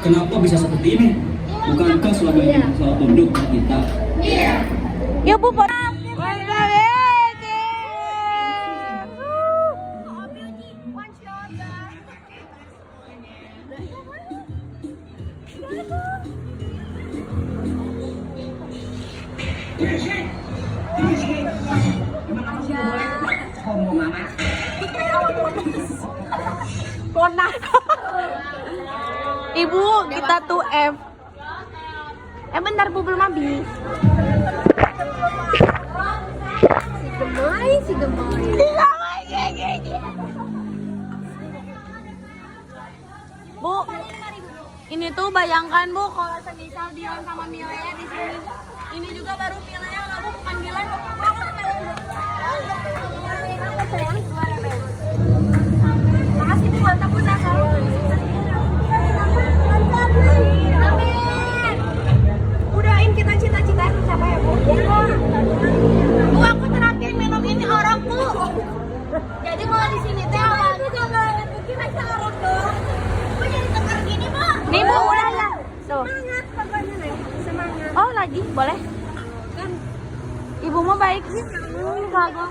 Kenapa bisa seperti ini? Bukankah selama ini selalu tunduk pada kita? Yuk Bu, Ibu, kita tuh F. Bentar Bu, belum habis. Si gemai. Bu, ini tuh bayangkan Bu, kalau semisal Dion sama Milea di sini. Ini juga baru Milea, kamu bukan Dilan. Makasih Bu, mantap Bu, udahin kita cita-cita siapa ya Bu? Bu, aku terakhir minum ini orang Bu. Jadi kalau di sini teh aku jangan bikin aja orang dong. Bu jadi tegar gini Bu. Nih Bu, udah lah. Tuh. Semangat pokoknya nih. Semangat. Oh lagi, boleh? Kan Ibu mau baik sih. Kagak.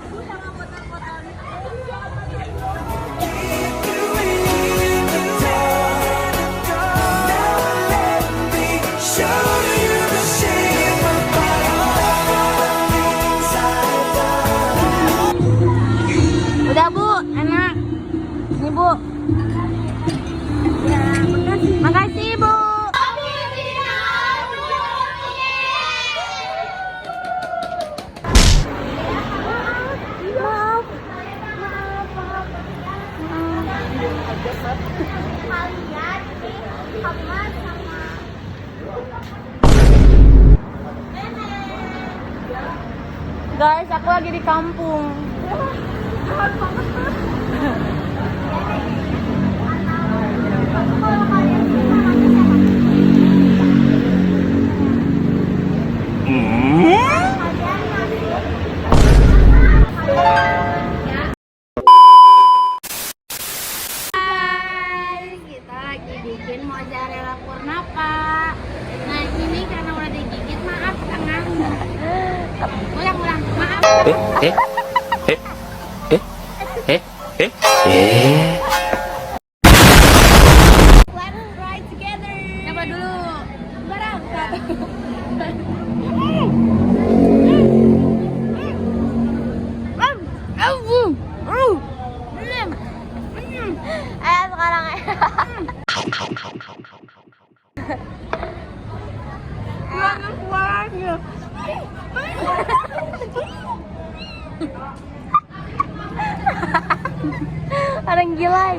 Udah Bu, enak. Ini Bu. Ya, makasih. Makasih Bu. Guys, aku lagi di kampung. Kita lagi bikin mozzarella Kurnapa. Nah ini karena udah digigit, maaf tangannya. Ulang, maaf. Let's try together. Coba dulu. Barang. Ayo sekarang orang gila.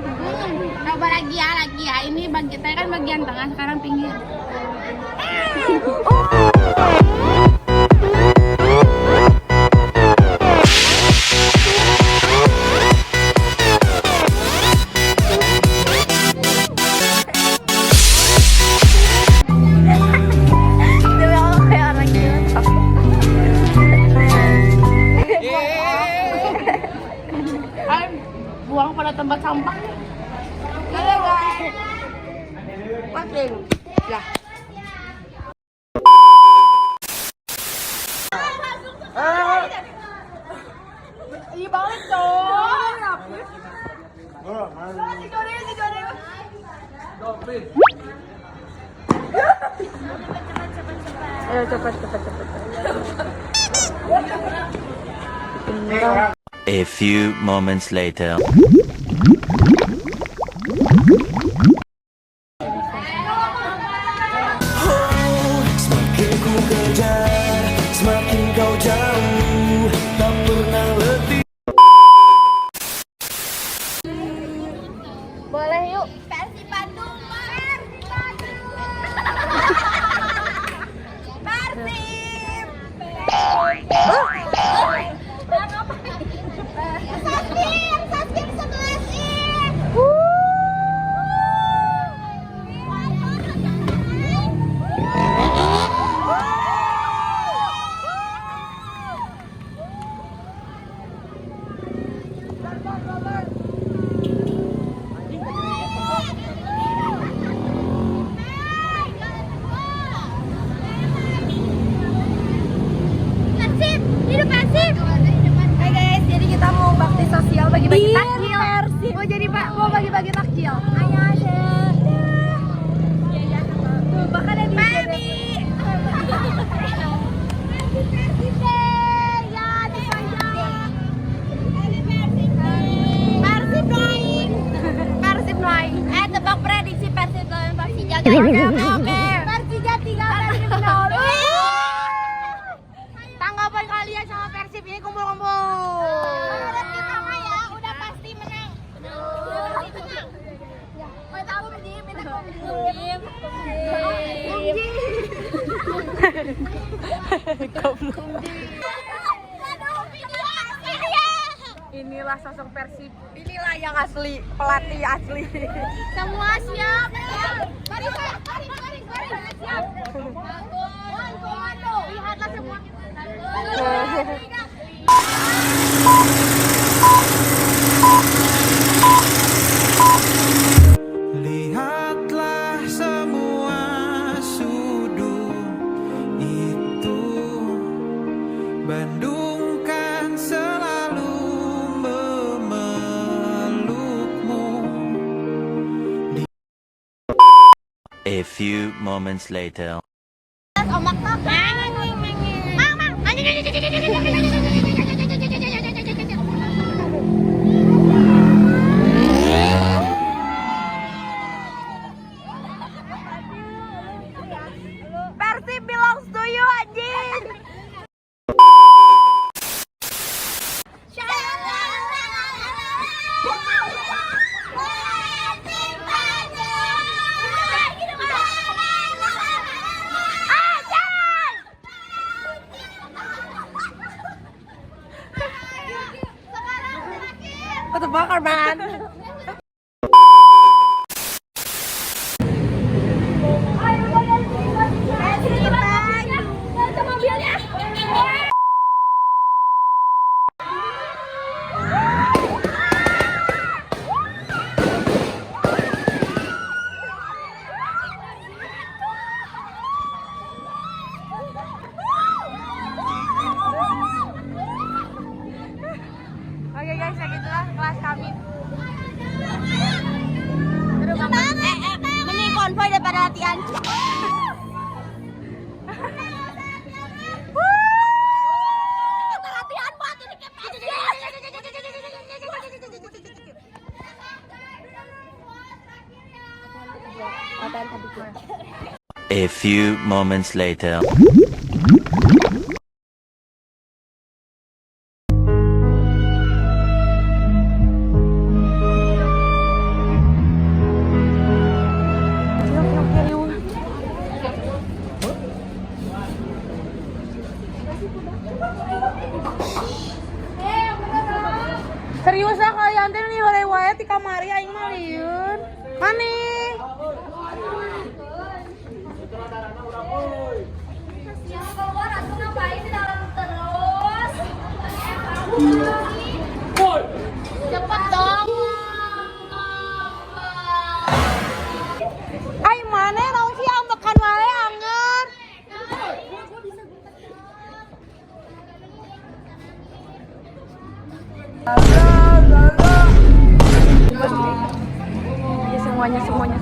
Coba lagi ya. Ini kita kan bagian tengah, sekarang pinggir. Buang pada tempat sampah. Halo guys. Makin. Lah. Iya balik dong. Ayo cepat. A few moments later. Semakin ku kejar, semakin kau jauh, tak pernah letih. Boleh yuk. Persib Bandung, Persib. Saskir 11 ih. Persija 3, Persib 0. Tanggapan kalian sama Persib ini kumpul-kumpul. Menurut kita mah ya udah pasti menang. Inilah sosok Persib. Inilah yang asli, pelatih asli. Semua siap. Mari. Siap. Komando. Lihatlah semua. Lihatlah semua sudut itu, Bandung kan selalu memelukmu. A few moments later. Omak kakak. Persib belongs to you, anjing. Terbakar, man. Oke guys, segitulah kelas kami. Mending konvoy daripada latihan. Latihan buat ini A few moments later. Serius lah kalian teh nih wae ti kamari aing mah lieur. Mani. Cepet dong. Ai mana naon sih ambekan wae angeun. Ya, semuanya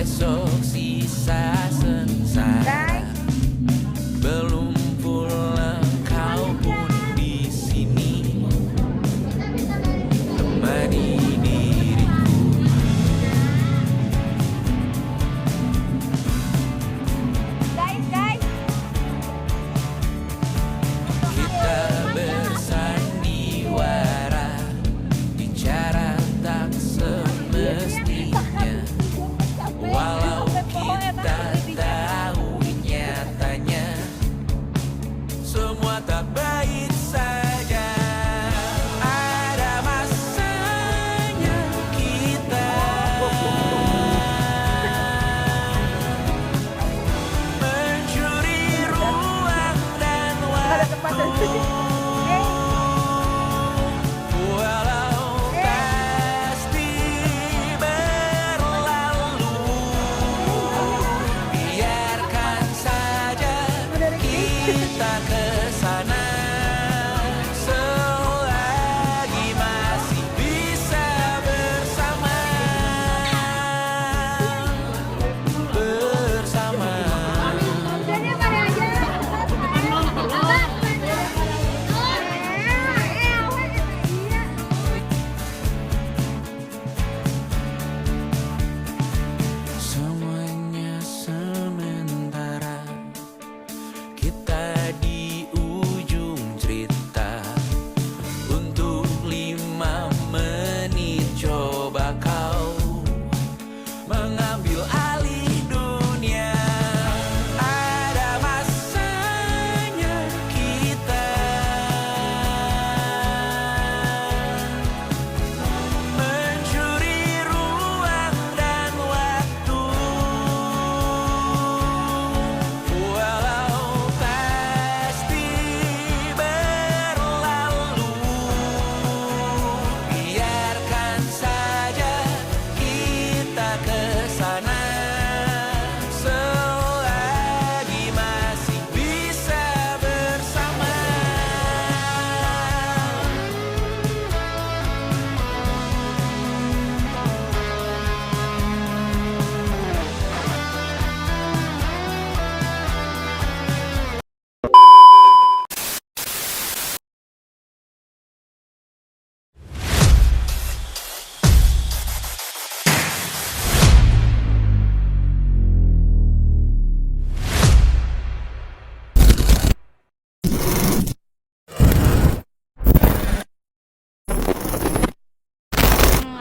besok sisa sengsara. Belum pulang kau pun di sini temani diriku. Guys. Kita bersandiwara, bicara tak semestinya. Walau kita tahu nyatanya semua tak baik saja. Ada masanya kita mencuri ruang dan waktu. Walau pasti berlalu, biarkan saja kita kesana selagi masih bisa bersama. Jadi pada aja. Semuanya sementara, kita di ujung cerita. Untuk 5 menit coba kau mengambil alih dunia. Ada masanya kita mencuri ruang dan waktu. Walau pasti berlalu, biarkan saja kita kesana selagi masih bisa bersama.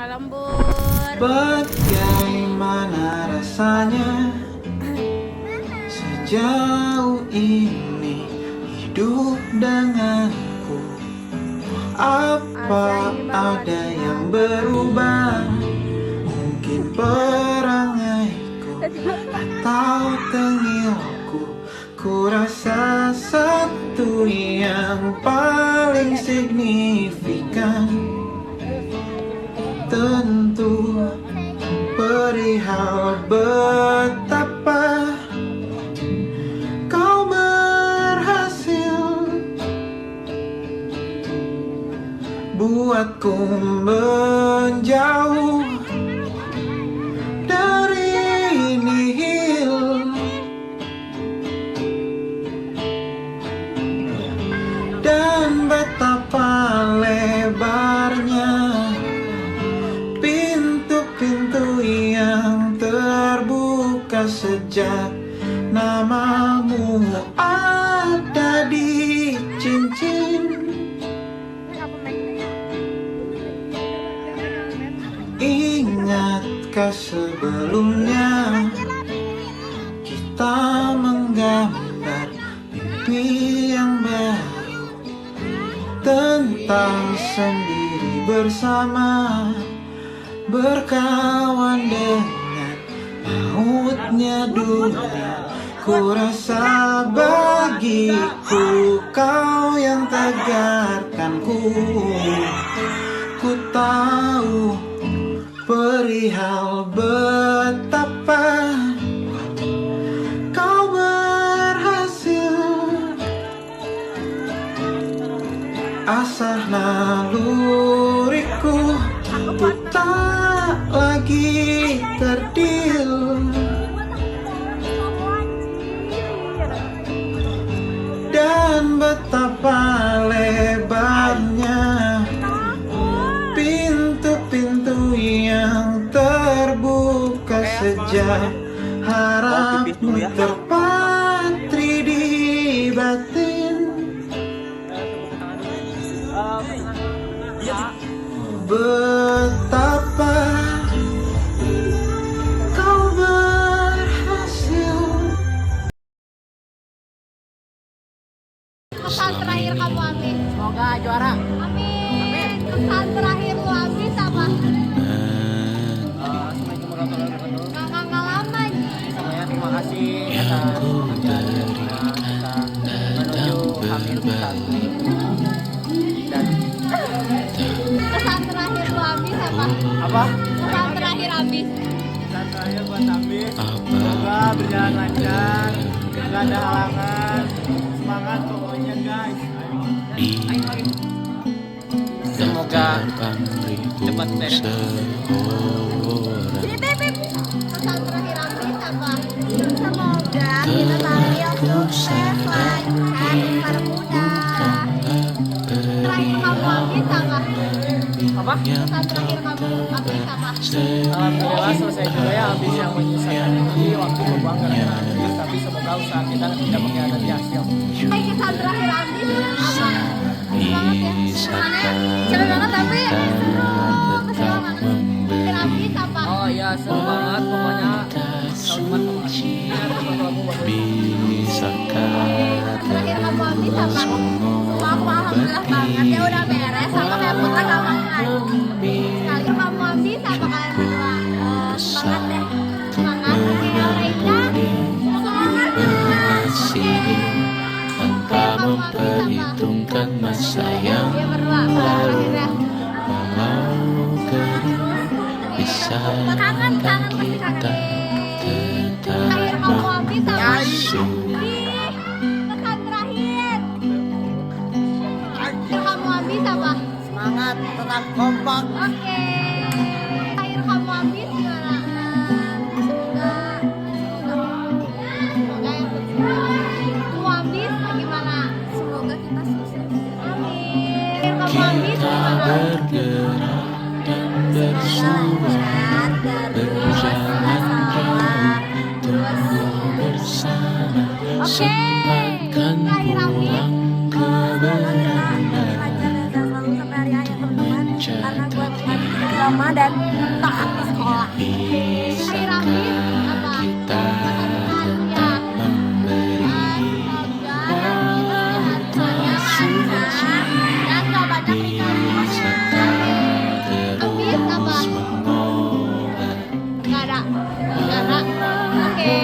Lembur. Bagaimana rasanya sejauh ini hidup denganku? Apa ada yang berubah? Mungkin perangaiku atau tengilku. Ku rasa satu yang paling signifikan tentu perihal betapa kau berhasil buatku menjauh dari nihil. Dan betapa lebarnya pintu-pintu yang terbuka sejak namamu ada di cincin. Ingatkah sebelumnya kita menggambar mimpi yang baru tentang sendiri bersama, berkawan dengan mautnya dunia. Ku rasa bagiku kau yang tegarkanku. Ku tahu perihal betapa kau berhasil. Asah naluriku ku tak lagi terdil. Betapa lebarnya pintu-pintu yang terbuka sejak harapmu terpatri di batin. Betapa kau berhasil. Kesan terakhir kamu Amin. Semoga juara. Amin. Kesan terakhir lu Amin apa? Kakak lama nih. Semuanya terima kasih atas pekerjaan yang kita menuju hamil satu. Dan Kesan terakhir lu Amin apa? apa? Kesan terakhir Amin. Dan terakhir buat Amin, semoga berjalan lancar, nggak ada halangan, semangat pokoknya guys. Ayo. Semoga cepat beres. Kesan terakhir Amin apa? Semoga kita tampil sukses, lancar, termudah. Terakhir kamu Amin apa? Apa? Kesan terakhir kamu Amin apa? Alhamdulillah selesai juga ya habis yang menyisakan ini waktu berbuang gara-gara habis, tapi semoga usaha kita tidak mengkhianati hasil. Hai, kesan terakhir Amin apa? Semangat ya. Cepet banget tapi seru. Kesel banget. Terakhir Amin apa? Oh iya seru banget pokoknya selamat pokoknya. Terakhir kamu Amin apa? Aku alhamdulillah banget ya udah beres sama kayak putra gampang lagi. Sekali kamu Amin apa kalian berdua? Semangat deh. Semangat. Oke, Reina. Semangat. Tanpa memperhitungkan masa yang Dia berdua. Terakhir ya. walau kering bisa Kangen pasti kangen. tetap Terakhir kamu Amin apa? masuk. Ih, kesan terakhir. Terakhir kamu Amin apa? Semangat tetap kompak. Oke. Terakhir kamu Amin gimana? Semoga yang kamu Amin gimana? Semoga kita sukses. Amin. Terakhir kamu Amin Kita gimana? bergerak dan bersuara, berjalan jauh, tumbuh bersama, sempatkan pulang ke beranda, mencatat Lama dan taat di sekolah. bisakah Apa? kita Ya. tetap memberi bisakah terus mengobati Nggak ada. Oke.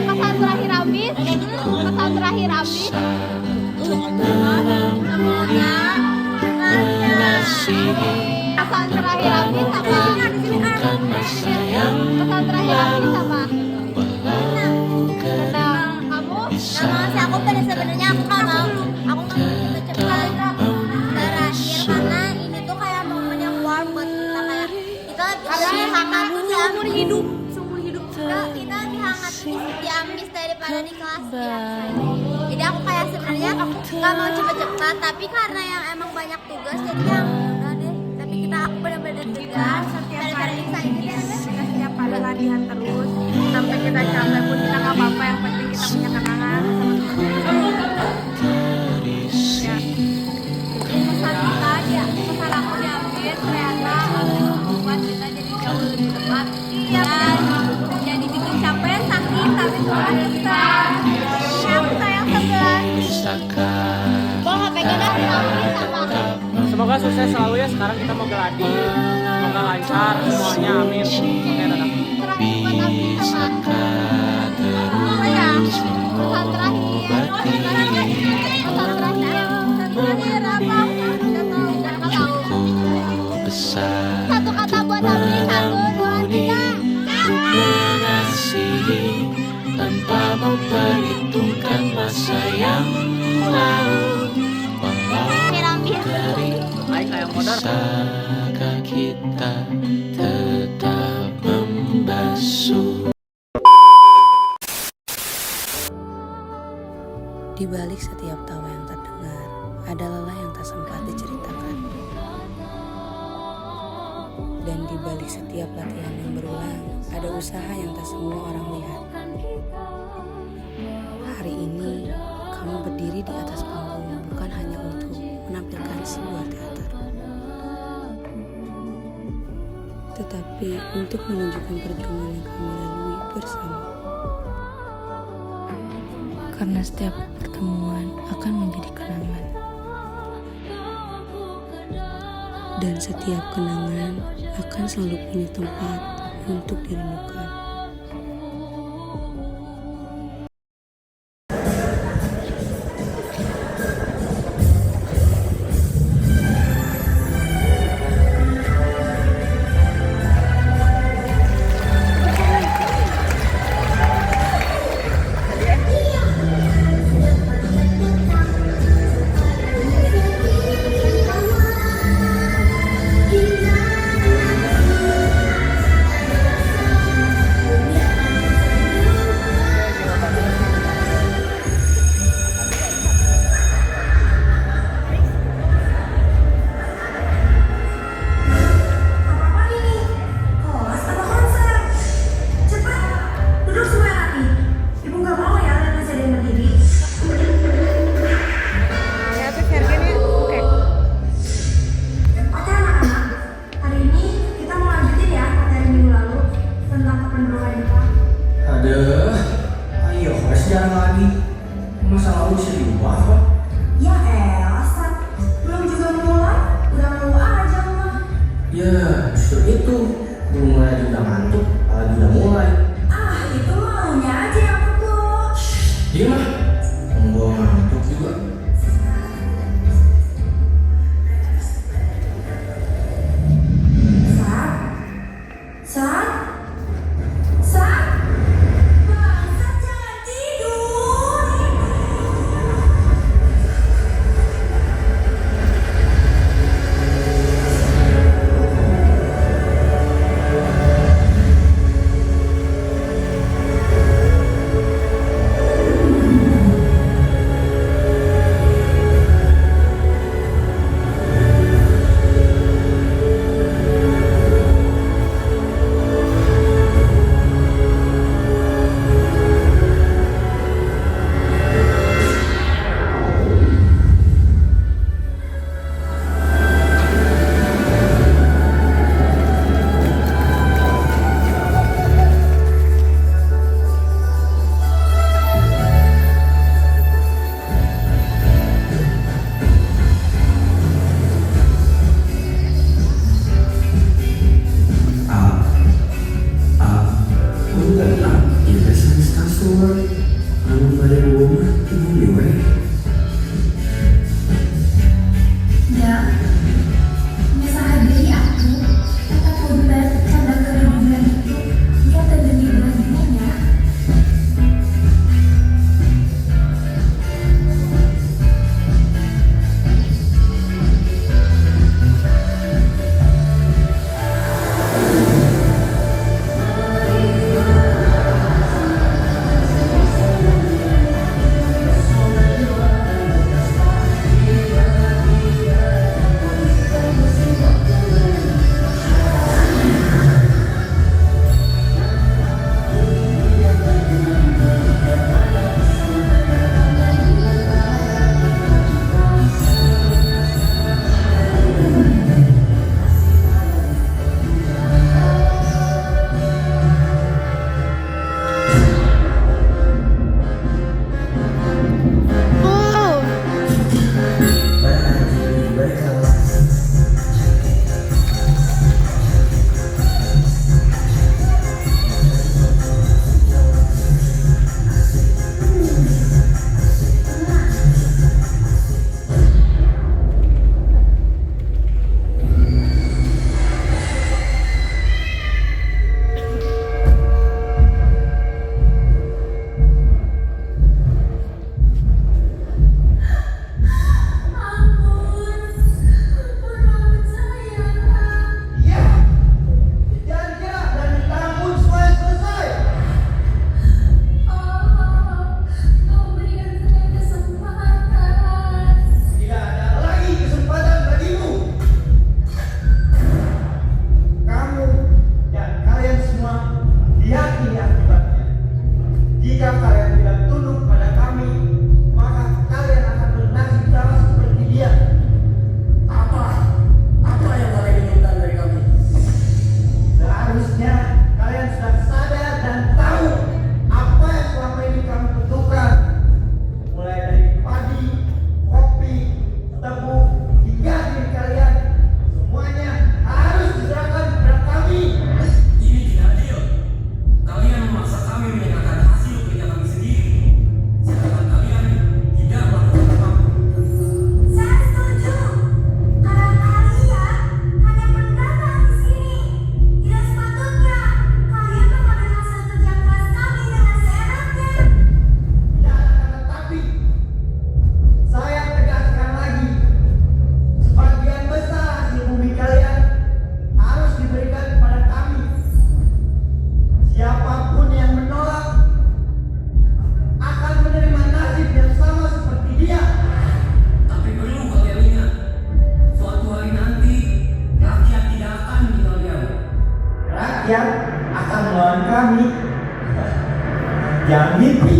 Pesan terakhir Amin. Pesan terakhir Amin. mengasihi Pesan terakhir Amin apa? bukan masa yang Pesan terakhir Amin apa? walau kering Nah, kamu? bisa Aku sebenarnya aku nggak mau. Aku nggak mau cepat terakhir karena ini tuh kayak momen yang warm buat kita kayak kita dihangat seumur hidup kita dihangat di ambis daripada di kelas biasa. Jadi aku kayak sebenarnya aku nggak mau cepet-cepet tapi karena yang emang banyak tugas jadi yang udah deh. Tapi aku benar-benar tegas daripada excited setiap hari latihan terus sampai kita capek pun kita nggak apa-apa, yang penting kita punya kenangan sama terisi pesan kita aja, pesan aku diambil ternyata membuat kita jadi jauh lebih tepat dan jadi bikin capek sakit tapi Tuhan bisa. Aku sayang sebelah. bisakah Gua nggak pegang dah diambil sama. tetap Semoga sukses selalu ya, sekarang kita mau geladi, semoga lancar semuanya, amin. Oke, dadah. Terakhir buat Abi sama. bisakah Apa ya? terus Pesan terakhir. mengobati Pesan terakhir. Pesan terakhir apa? Nggak tahu. Nggak tahu. cukup besar Satu kata buat Abi. 1, 2, 3. mengasihi tanpa memperhitungkan masa yang lalu walau kering Baik kayak modal. bisakah kita tetap membasuh. Di balik setiap tawa yang terdengar, ada lelah yang tak sempat diceritakan. Dan di balik setiap latihan yang berulang, ada usaha yang tak semua orang lihat. Hari ini, kamu berdiri di atas panggung bukan hanya untuk menampilkan sebuah teater, tetapi untuk menunjukkan perjuangan yang kami lalui bersama. Karena setiap pertemuan akan menjadi kenangan, dan setiap kenangan akan selalu punya tempat untuk dirindukan. Aduh, ayo sejarah lagi. Masa lalu bisa diubah kok. Ya Elsa, belum juga mulai, udah mau aja mah. Ya, justru itu. Belum mulai juga ngantuk, apalagi udah mulai. Ah, itu maunya aja yang betul. Diam lah, gue ngantuk juga. Sat, Sat, jangan tidur. Jika kalian tidak tunduk pada kami, maka kalian akan bernasib sama seperti dia. Apa yang kalian inginkan dari kami? Seharusnya kalian sudah sadar dan tahu apa yang selama ini kami butuhkan. Mulai dari padi, kopi, tebu, hingga diri kalian, semuanya harus diserahkan kepada kami. Ini tidak adil. Kalian memaksa kami menyerahkan hasil kerja kami sendiri, sedangkan kalian tidak melakukan apa-apa. Saya setuju. Karena kalian hanya pendatang di sini. Tidak sepatutnya kalian mengambil hasil kerja keras kami dengan seenaknya. Tidak ada kata tapi. Saya tegaskan lagi, sebagian besar hasil bumi kalian harus diberikan kepada kami. Siapapun yang menolak akan menerima nasib yang sama seperti dia. Tapi perlu kalian ingat, suatu hari nanti rakyat tidak akan tinggal diam. Rakyat akan melawan kami. Jangan mimpi.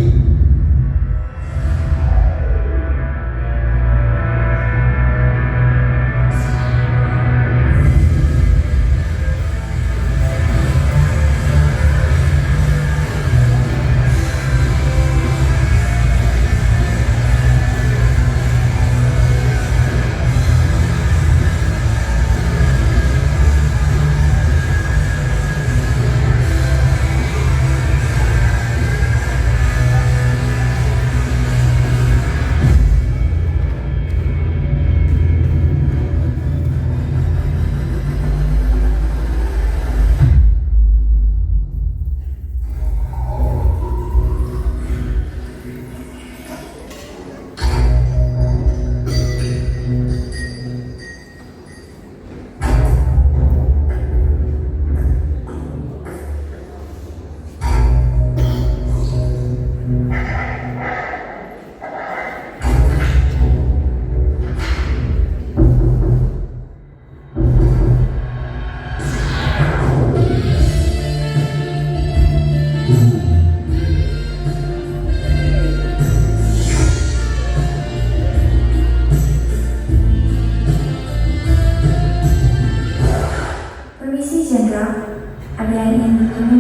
Permisi, Jenderal. Ada yang ingin bertemu.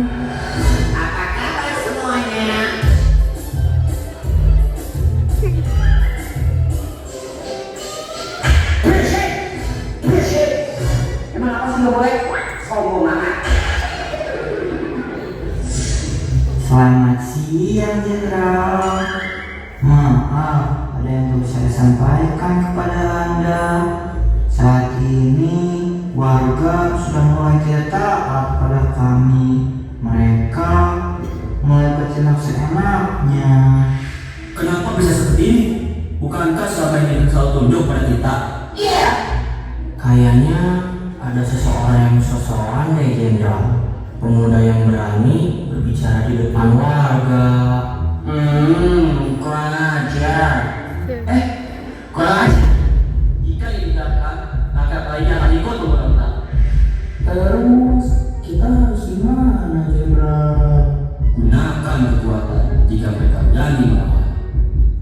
Apa kabar semuanya? Emang apa sih nggak boleh? Sombong banget. Selamat siang, Jenderal. Maaf, ada yang perlu saya sampaikan kepada Anda. Saat ini warga sudah mulai tidak taat pada kami. Mereka mulai bertindak seenaknya. Kenapa bisa seperti ini? Bukankah selama ini selalu tunduk pada kita? Iya. Kayaknya ada seseorang yang sosokan deh, Jenderal. Pemuda yang berani berbicara di depan warga. Kurang ajar. Kurang ajar. Jika dibiarkan, rakyat lainnya akan ikut memberontak. Terus kita harus gimana, Jenderal? Gunakan kekuatan jika mereka berani melawan.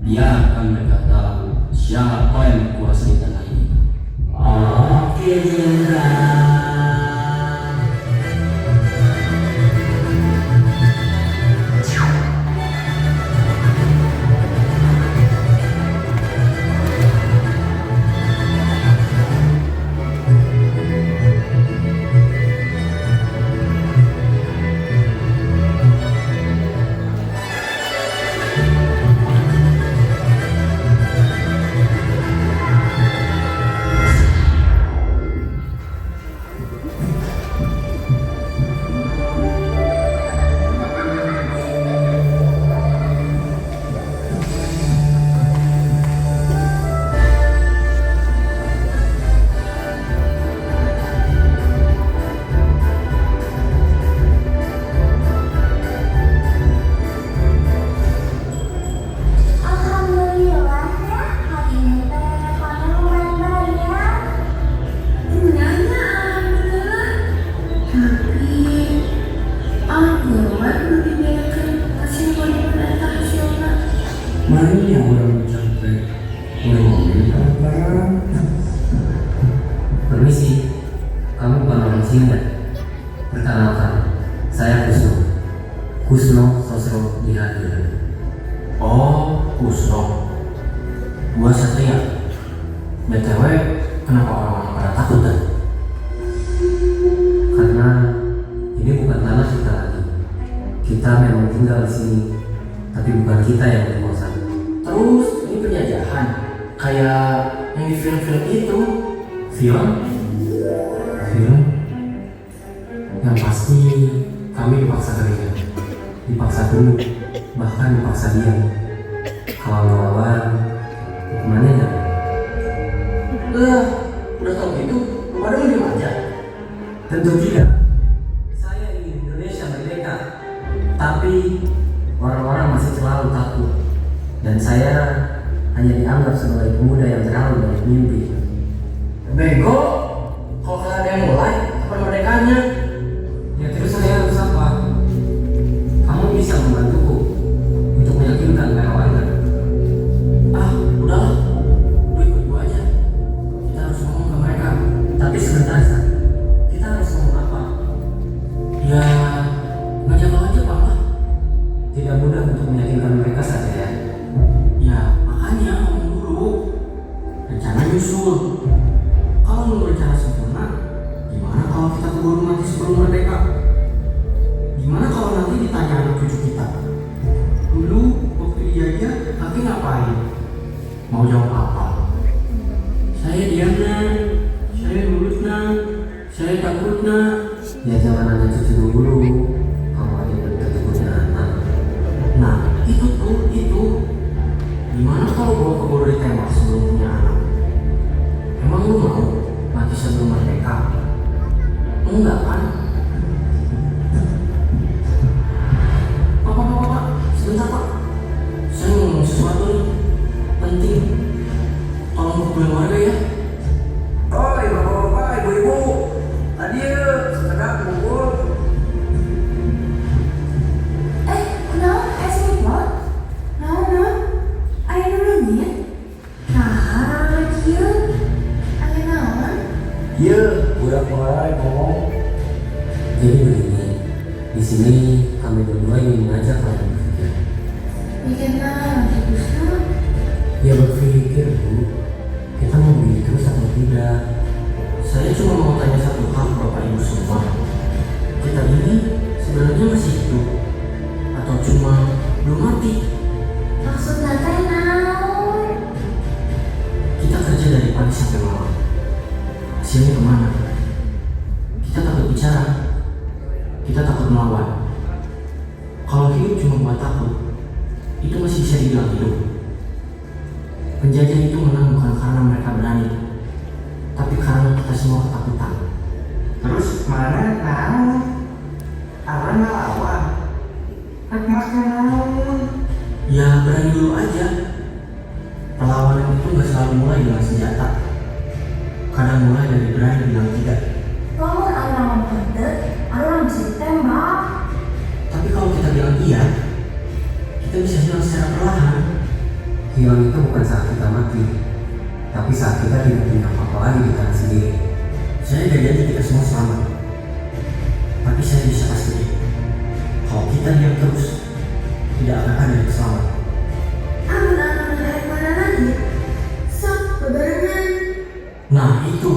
Biarkan mereka tahu siapa yang menguasai tanah ini. Oke, Jenderal. Mana orang cantik? Ngomongin apa? Permisi, kamu bukan orang sini kan? Perkenalkan, saya Kusno Sosro Dihadir. Oh, Kusno. Gua Satria. BTW, kenapa orang-orang pada takut kan? Karena ini bukan tanah kita lagi. Kita memang tinggal di sini, tapi bukan kita yang berkuasa. Terus ini penjajahan, kayak yang di film-film itu. Film? Yang pasti kami dipaksa kerja, dipaksa dulu, bahkan dipaksa diam. Kalau ngelawan, hukumannya enggak? Udah tau gitu, pada mau diem aja? Tentu tidak. Saya ingin Indonesia merdeka, tapi orang-orang masih selalu takut. Dan saya hanya dianggap sebagai pemuda yang terlalu banyak mimpi. Bego, kalau kalian ada yang mulai, kapan merdekanya? Ya terus saya harus apa? Kamu bisa membantuku untuk meyakinkan karyawan. Udahlah, lu ikut gua aja. Kita harus ngomong ke mereka. Tapi sebentar, San. Kita harus ngomong apa? Ya, ngajak lo aja, Pak. Tidak mudah untuk meyakinkan mereka saja ya. Ya, makanya ngomong dulu. Rencana nyusul. Kalau menurut rencana sempurna, gimana kalau kita keburu mati sebelum merdeka? Gimana kalau nanti ditanya anak cucu kita? Dulu waktu dijajah, kakek ngapain? Mau jawab apa? Saya diam nan, saya lulus nan, saya takut nan. Ya jangan nanya cucu dulu, kamu aja belum tentu punya anak. Nah itu. Gimana kalau gua keburu ditembak sebelum punya anak? Emang lu mau mati sebelum merdeka? Enggak kan? Pak, sebentar Pak. Saya mau ngomong sesuatu nih, penting. Tolong kumpulin warga ya. Oi bapak-bapak, ibu-ibu, tadi sedang kumpul. Iya, udah mulai ngomong. Jadi begini, di sini kami berdua ingin mengajak kalian berpikir. Bikin apa, Kusno? Ya berpikir Bu, kita mau begini terus atau tidak? Saya cuma mau tanya satu hal Bapak Ibu semua. Kita ini sebenarnya masih hidup atau cuma belum mati? Maksudnya teh naon? Kita kerja dari pagi sampai malam. Hasilnya kemana? Kita takut bicara, kita takut melawan. Kalau hidup cuma buat takut, itu masih bisa dibilang hidup. Penjajah itu menang bukan karena mereka berani, tapi karena kita semua ketakutan. Terus mana tahu? Orang ngelawan. Makan lawan. Ya berani dulu aja. Perlawanan itu gak selalu mulai dengan senjata. Kadang mulai dari berani bilang tidak. Kalau orang ngomong orang bisa ditembak. Tapi kalau kita bilang iya, kita bisa hilang secara perlahan. Hilang itu bukan saat kita mati, tapi saat kita tidak punya apa-apa lagi di tangan sendiri. Saya gak janji kita semua selamat, tapi saya bisa pastikan kalau kita diam terus, tidak akan ada yang selamat. Aman dari mana lagi? Sok bebarengan. Nah itu,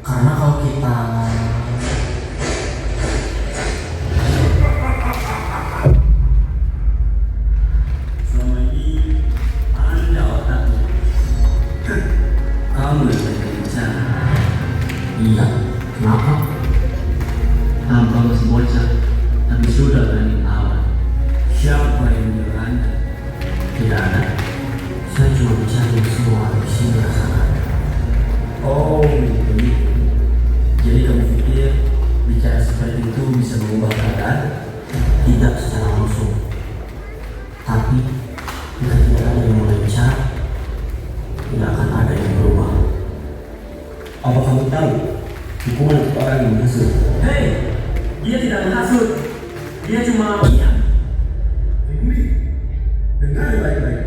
karena kalau kita Selama ini Anda otakmu. Kamu yang berbicara. iya, kenapa? Tanpa masih bocah, tapi sudah berani lawan. Siapa yang menyuruh Anda? Tidak ada. Saya cuma bicara yang semua di sini rasakan. Oh, begitu. Jadi kamu pikir bicara seperti itu bisa mengubah keadaan? Tidak secara langsung, tapi jika tidak ada yang mulai bicara, tidak akan ada yang berubah. Apa kamu tahu hukuman untuk orang yang menghasut? Hei, dia tidak menghasut. Dia cuma Iya, dengar baik-baik.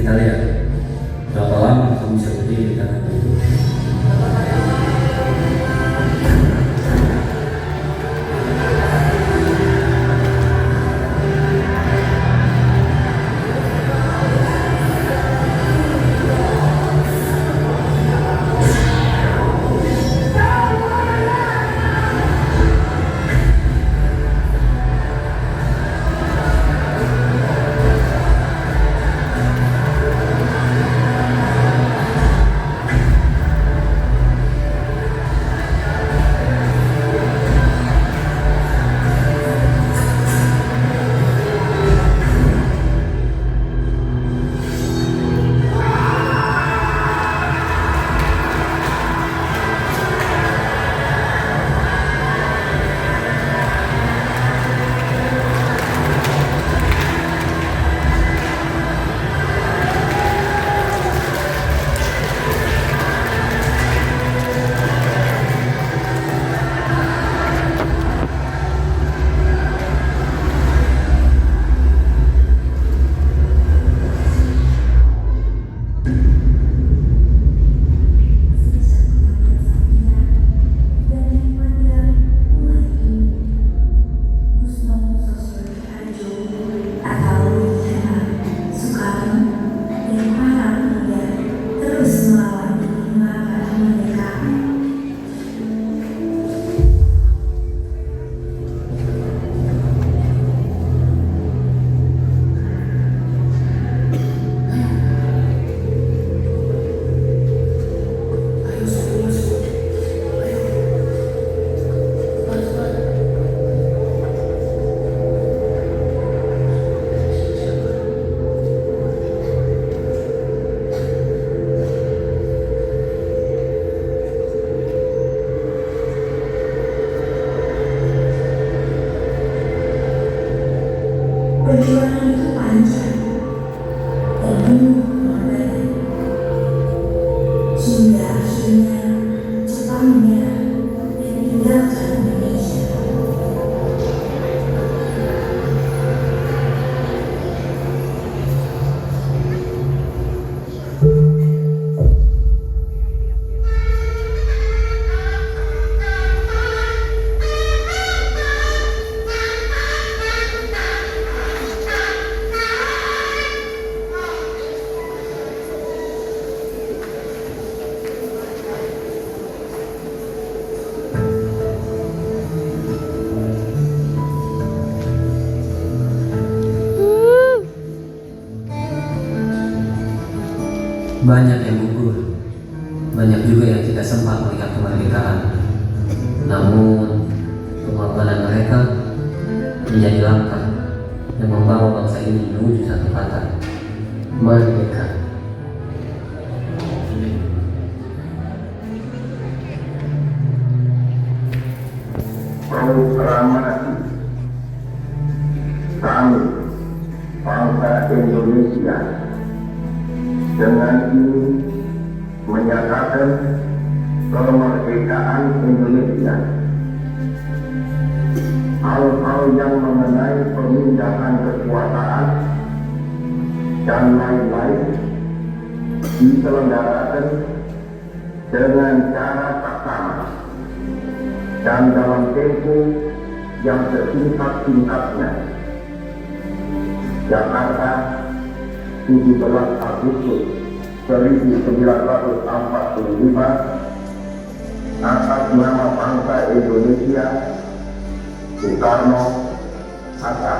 kalian, berapa lama kamu bisa berdiri di tanah itu? Perjuangan itu panjang dan penuh pengorbanan. Hingga akhirnya Jepang menyerah dan meninggalkan Indonesia. Banyak yang gugur, banyak juga yang tidak sempat melihat kemerdekaan. Namun, pengorbanan mereka menjadi langkah yang membawa bangsa ini menuju satu kata, merdeka. Proklamasi kami bangsa Indonesia dengan ini menyatakan kemerdekaan Indonesia. Hal-hal yang mengenai pemindahan kekuasaan dan lain-lain diselenggarakan dengan cara saksama dan dalam tempo yang sesingkat-singkatnya. Jakarta, 17 Agustus 1945, atas nama bangsa Indonesia, Soekarno, Hatta.